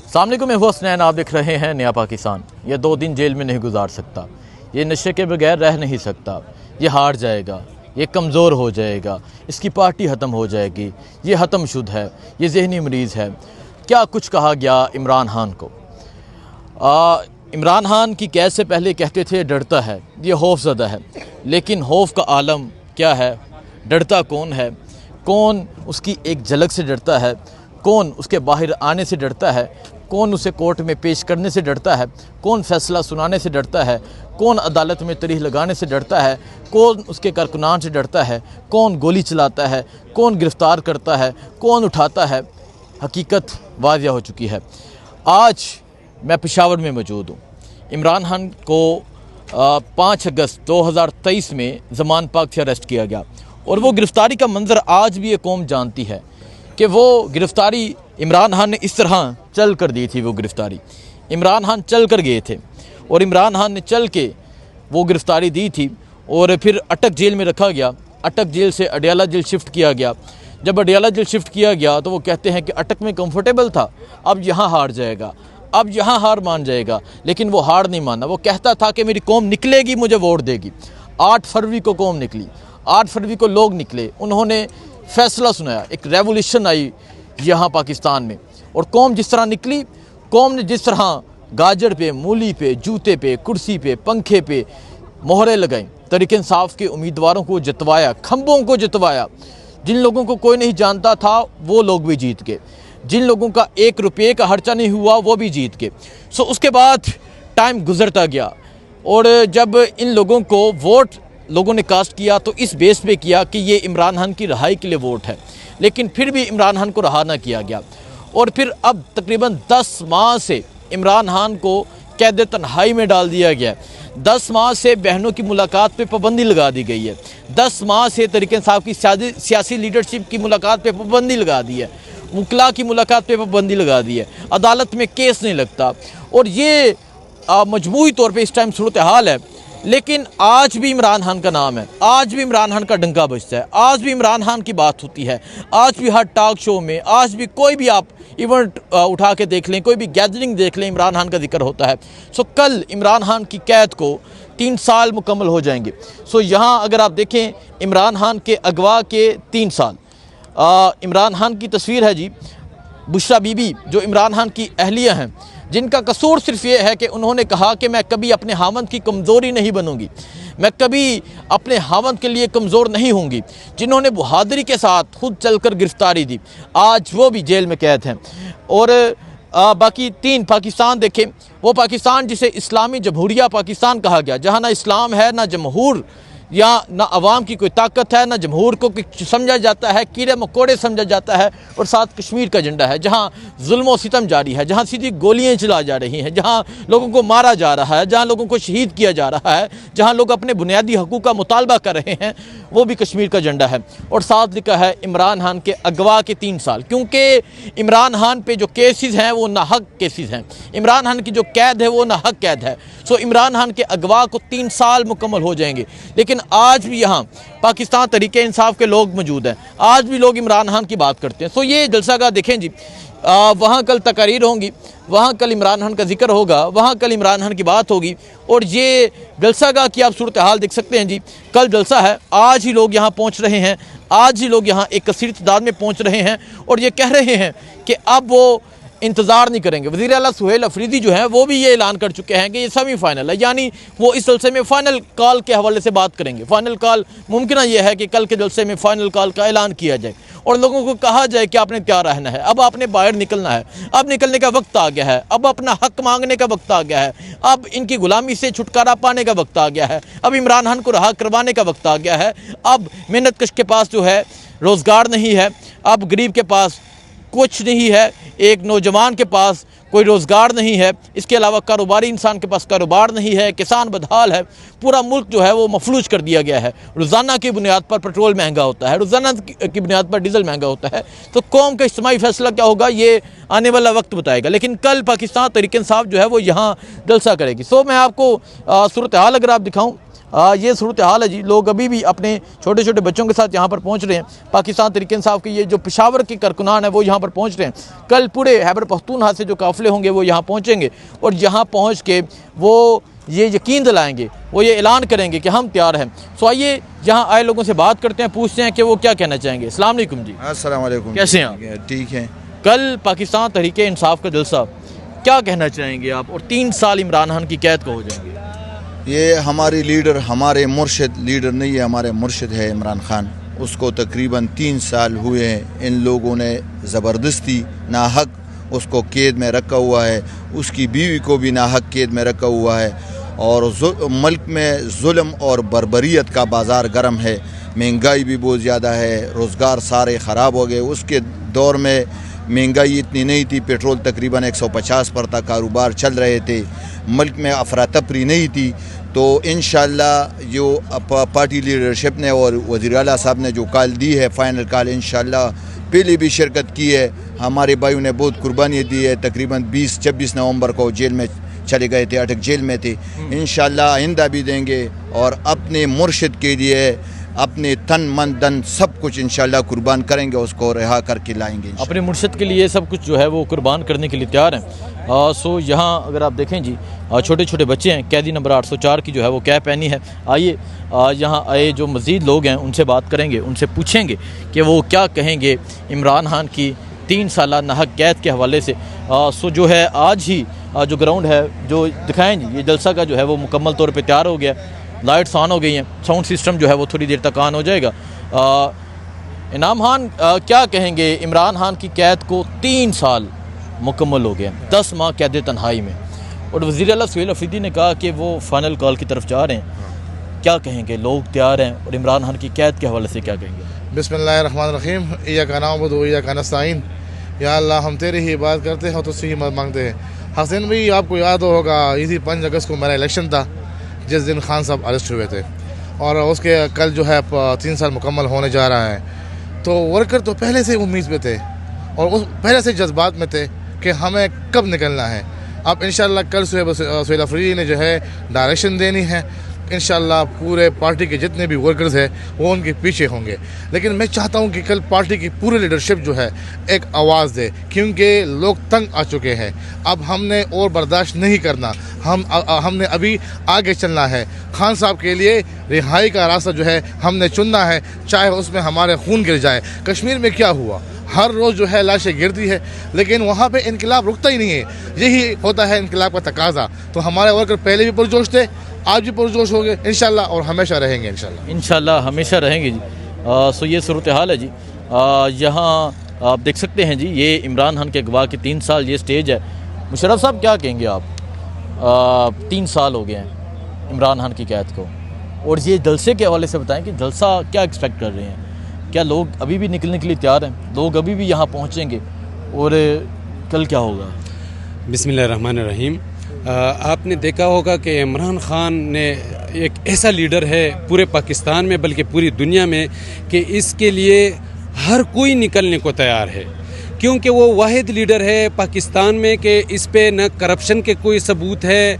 सामने को मैं हूँ हसनैन, आप देख रहे हैं नया पाकिस्तान। ये 2 दिन जेल में नहीं गुजार सकता, ये नशे के बगैर रह नहीं सकता, ये हार जाएगा, ये कमज़ोर हो जाएगा, इसकी पार्टी ख़त्म हो जाएगी, ये हतमशुद है, ये जहनी मरीज़ है। क्या कुछ कहा गया इमरान खान को। इमरान खान की कैद से पहले कहते थे डरता है, ये खौफज़दा है, लेकिन खौफ का आलम क्या है, डरता कौन है, कौन उसकी एक झलक से डरता है, कौन उसके बाहर आने से डरता है, कौन उसे कोर्ट में पेश करने से डरता है, कौन फैसला सुनाने से डरता है, कौन अदालत में तरीह लगाने से डरता है, कौन उसके कारकुनान से डरता है, कौन गोली चलाता है, कौन गिरफ़्तार करता है, कौन उठाता है। हकीकत वाज़िया हो चुकी है। आज मैं पेशावर में मौजूद हूँ। इमरान खान को 5 अगस्त 2023 में ज़मान पाक से अरेस्ट किया गया और वो गिरफ़्तारी का मंज़र आज भी ये कौम जानती है कि वो गिरफ़्तारी इमरान खान ने इस तरह चल कर दी थी। वो गिरफ़्तारी इमरान खान चल कर गए थे और इमरान खान ने चल के वो गिरफ़्तारी दी थी और फिर अटक जेल में रखा गया। अटक जेल से अडयाला जेल शिफ्ट किया गया। जब अडयाला जेल शिफ्ट किया गया तो वो कहते हैं कि अटक में कंफर्टेबल था, अब यहाँ हार जाएगा, अब यहाँ हार मान जाएगा, लेकिन वो हार नहीं माना। वो कहता था कि मेरी कौम निकलेगी, मुझे वोट देगी। 8 फरवरी को कौम निकली, 8 फरवरी को लोग निकले, उन्होंने फ़ैसला सुनाया, एक रेवोल्यूशन आई यहाँ पाकिस्तान में। और कौम जिस तरह निकली, कौम ने जिस तरह गाजर पे, मूली पे, जूते पे, कुर्सी पे, पंखे पे मोहरें लगाई, तहरीक इंसाफ के उम्मीदवारों को जितवाया, खंभों को जितवाया। जिन लोगों को कोई नहीं जानता था वो लोग भी जीत गए, जिन लोगों का 1 रुपये का खर्चा नहीं हुआ वो भी जीत गए। सो उसके बाद टाइम गुजरता गया और जब इन लोगों को वोट लोगों ने कास्ट किया तो इस बेस पे किया कि ये इमरान खान की रहाई के लिए वोट है, लेकिन फिर भी इमरान खान को रहा ना किया गया। और फिर अब तकरीबन 10 माह से इमरान खान को कैद तन्हाई में डाल दिया गया है। 10 माह से बहनों की मुलाकात पे पाबंदी लगा दी गई है। 10 माह से तहरीक इंसाफ की सियासी लीडरशिप की मुलाकात पे पाबंदी लगा दी है, वकला की मुलाकात पे पाबंदी लगा दी है, अदालत में केस नहीं लगता। और ये मजमूई तौर पे इस टाइम सूरत हाल है। लेकिन आज भी इमरान खान का नाम है, आज भी इमरान खान का डंका बजता है, आज भी इमरान खान की बात होती है, आज भी हर टॉक शो में, आज भी कोई भी आप इवेंट उठा के देख लें, कोई भी गैदरिंग देख लें, इमरान खान का जिक्र होता है। सो कल इमरान खान की कैद को 3 साल मुकम्मल हो जाएंगे। सो यहाँ अगर आप देखें इमरान खान के अगवा के 3 साल, इमरान खान की तस्वीर है जी, बुशरा बीबी जो इमरान खान की अहलिया हैं, जिनका कसूर सिर्फ ये है कि उन्होंने कहा कि मैं कभी अपने हामंद की कमज़ोरी नहीं बनूंगी, मैं कभी अपने हामंद के लिए कमज़ोर नहीं होंगी, जिन्होंने बहादुरी के साथ खुद चलकर गिरफ़्तारी दी, आज वो भी जेल में कैद हैं। और बाकी 3 पाकिस्तान देखें, वो पाकिस्तान जिसे इस्लामी जमहूरिया पाकिस्तान कहा गया, जहाँ ना इस्लाम है, ना जमहूर, या ना अवाम की कोई ताकत है, ना जमहूर को समझा जाता है, कीड़े मकोड़े समझा जाता है, और साथ कश्मीर का झंडा है, जहाँ जुल्म व सितम जारी है, जहाँ सीधी गोलियाँ चला जा रही हैं, जहाँ लोगों को मारा जा रहा है, जहाँ लोगों को शहीद किया जा रहा है, जहाँ लोग अपने बुनियादी हकूक़ का मुतालबा कर रहे हैं, वो भी कश्मीर का झंडा है। और साथ लिखा है इमरान खान के अगवा के 3 साल, क्योंकि इमरान खान पे जो केसेस हैं वो नाहक केसेस हैं, इमरान खान की जो कैद है वो नाहक कैद है। सो इमरान खान के अगवा को 3 साल मुकम्मल हो जाएंगे। लेकिन आज भी यहाँ पाकिस्तान तहरीक इंसाफ के लोग मौजूद हैं, आज भी लोग इमरान खान की बात करते हैं। सो ये जलसागाह देखें जी, वहाँ कल तकारीर होंगी, वहाँ कल इमरान खान का जिक्र होगा, वहाँ कल इमरान खान की बात होगी। और ये जलसागाह की आप सूरत हाल देख सकते हैं जी, कल जलसा है, आज ही लोग यहाँ पहुँच रहे हैं, आज ही लोग यहाँ एक कसीर तादाद में पहुँच रहे हैं और ये कह रहे हैं कि अब वो इंतज़ार नहीं करेंगे। वज़ीर आला सुहेल अफरीदी जो हैं वो भी ये ऐलान कर चुके हैं कि ये सेमीफाइनल है, यानी वो इस जलसे में फ़ाइनल कॉल के हवाले से बात करेंगे। फ़ाइनल कॉल मुमकिन ये है कि कल के जलसे में फ़ाइनल कॉल का ऐलान किया जाए और लोगों को कहा जाए कि आपने क्या रहना है, अब आपने बाहर निकलना है, अब निकलने का वक्त आ गया है, अब अपना हक मांगने का वक्त आ गया है, अब इनकी गुलामी से छुटकारा पाने का वक्त आ गया है, अब इमरान खान को रहा करवाने का वक्त आ गया है। अब मेहनत कश के पास जो है रोज़गार नहीं है, अब गरीब के पास कुछ नहीं है, एक नौजवान के पास कोई रोज़गार नहीं है, इसके अलावा कारोबारी इंसान के पास कारोबार नहीं है, किसान बदहाल है, पूरा मुल्क जो है वो मफलूज कर दिया गया है। रोज़ाना की बुनियाद पर पेट्रोल महंगा होता है, रोज़ाना की बुनियाद पर डीज़ल महंगा होता है। तो कौम का इज्तिमाई फैसला क्या होगा ये आने वाला वक्त बताएगा। लेकिन कल पाकिस्तान तहरीक इंसाफ जो है वो यहाँ जलसा करेगी। सो मैं आपको सूरत हाल अगर आप दिखाऊँ, ये सूरत हाल है जी। लोग अभी भी अपने छोटे छोटे बच्चों के साथ यहाँ पर पहुँच रहे हैं। पाकिस्तान तहरीक इंसाफ के ये जो पेशावर के कारकुनान है वो यहाँ पर पहुँच रहे हैं। कल पूरे खैबर पख्तूनख्वा से जो काफ़िला काफ़िले होंगे वो यहाँ पहुँचेंगे और यहाँ पहुँच के वो ये यकीन दिलाएंगे, वो ये ऐलान करेंगे कि हम तैयार हैं। सो आइए यहाँ आए लोगों से बात करते हैं, पूछते हैं कि वो क्या कहना चाहेंगे। अस्सलाम वालेकुम जी। अस्सलाम वालेकुम। कैसे हैं आप? ठीक हैं। कल पाकिस्तान तहरीक इंसाफ का जलसा, क्या कहना चाहेंगे आप? और 3 साल इमरान खान की कैद को हो जाएंगे। ये हमारी लीडर, हमारे मुर्शिद, लीडर नहीं है, हमारे मुर्शिद है इमरान खान। उसको तकरीबन 3 साल हुए हैं। इन लोगों ने ज़बरदस्ती नाहक उसको कैद में रखा हुआ है, उसकी बीवी को भी नाहक कैद में रखा हुआ है। और मुल्क में जुल्म और बर्बरियत का बाज़ार गर्म है, महंगाई भी बहुत ज़्यादा है, रोज़गार सारे ख़राब हो गए। उसके दौर में महंगाई इतनी नहीं थी, पेट्रोल तकरीबन 150 पर था, कारोबार चल रहे थे, मुल्क में अफरा तफरी नहीं थी। तो इंशाअल्लाह जो पार्टी लीडरशिप ने और वज़ीर आला साहब ने जो कॉल दी है, फ़ाइनल कॉल, इंशाअल्लाह पहले भी शिरकत की है। हमारे भाइयों ने बहुत कुर्बानी दी है। तकरीबन 20-26 नवंबर को जेल में चले गए थे, अटक जेल में थे। इंशाअल्लाह आइंदा भी देंगे और अपने मुर्शिद के लिए अपने तन मन धन सब कुछ इंशाअल्लाह कुर्बान करेंगे, उसको रिहा करके लाएंगे। अपने मुर्शिद के लिए सब कुछ जो है वो कुर्बान करने के लिए तैयार हैं। सो यहाँ अगर आप देखें जी, छोटे छोटे बच्चे हैं, कैदी नंबर 804 की जो है वो कैप पहनी है। आइए यहाँ आए जो मज़ीद लोग हैं उनसे बात करेंगे, उनसे पूछेंगे कि वो क्या कहेंगे इमरान खान की 3 साल नाहक कैद के हवाले से। सो जो है आज ही जो ग्राउंड है जो दिखाएं जी, ये जलसा का जो है वो मुकम्मल तौर पे तैयार हो गया, लाइट्स ऑन हो गई हैं, साउंड सिस्टम जो है वो थोड़ी देर तक ऑन हो जाएगा। इनाम खान क्या कहेंगे? इमरान खान की कैद को 3 साल मुकम्मल हो गए, 10 माह कैद तन्हाई में, और वज़ीर आला सुहेल अफरीदी ने कहा कि वो फाइनल कॉल की तरफ जा रहे हैं। क्या कहेंगे? लोग तैयार हैं और इमरान खान की कैद के हवाले से क्या कहेंगे? बिस्मिल्लाहिर्रहमानिर्रहीम। इय्याका नअबुदु व इय्याका नस्तईन। या अल्लाह, हम तेरी ही इबादत करते हैं और तुझसे ही मदद मांगते हैं। हसन भाई, आपको याद होगा इसी 5 अगस्त को मेरा इलेक्शन था, जिस दिन खान साहब अरेस्ट हुए थे, और उसके कल जो है 3 साल मुकम्मल होने जा रहा है। तो वर्कर तो पहले से उम्मीद में थे और उस पहले से जज्बात में थे कि हमें कब निकलना है। अब इंशाअल्लाह कल सुहेल अफरीदी ने जो है डायरेक्शन देनी है। इंशाअल्लाह पूरे पार्टी के जितने भी वर्कर्स हैं वो उनके पीछे होंगे। लेकिन मैं चाहता हूं कि कल पार्टी की पूरी लीडरशिप जो है एक आवाज़ दे, क्योंकि लोग तंग आ चुके हैं। अब हमने और बर्दाश्त नहीं करना, हमने अभी आगे चलना है। खान साहब के लिए रिहाई का रास्ता जो है हमने चुनना है, चाहे उसमें हमारे खून गिर जाए। कश्मीर में क्या हुआ? हर रोज़ जो है लाशें गिरती है, लेकिन वहाँ पे इनकलाब रुकता ही नहीं है। यही होता है इनकलाब का तकाजा। तो हमारे वर्कर पहले भी पुरजोश थे, आज भी पुरजोश हो गए इंशाल्लाह, और हमेशा रहेंगे इंशाल्लाह हमेशा रहेंगे जी। सो ये सूरत हाल है जी। यहाँ आप देख सकते हैं जी, ये इमरान खान के अगवा के 3 साल ये स्टेज है। मुशर्रफ साहब क्या कहेंगे आप? 3 साल हो गए हैं इमरान खान की कैद को, और ये जलसे के हवाले से बताएं कि जलसा क्या एक्सपेक्ट कर रहे हैं? क्या लोग अभी भी निकलने के लिए तैयार हैं? लोग अभी भी यहाँ पहुँचेंगे और कल क्या होगा? बिस्मिल्लाहिर्रहमानिर्रहीम। आपने देखा होगा कि इमरान खान ने एक ऐसा लीडर है पूरे पाकिस्तान में, बल्कि पूरी दुनिया में, कि इसके लिए हर कोई निकलने को तैयार है, क्योंकि वो वाहिद लीडर है पाकिस्तान में कि इस पे न करप्शन के कोई सबूत है,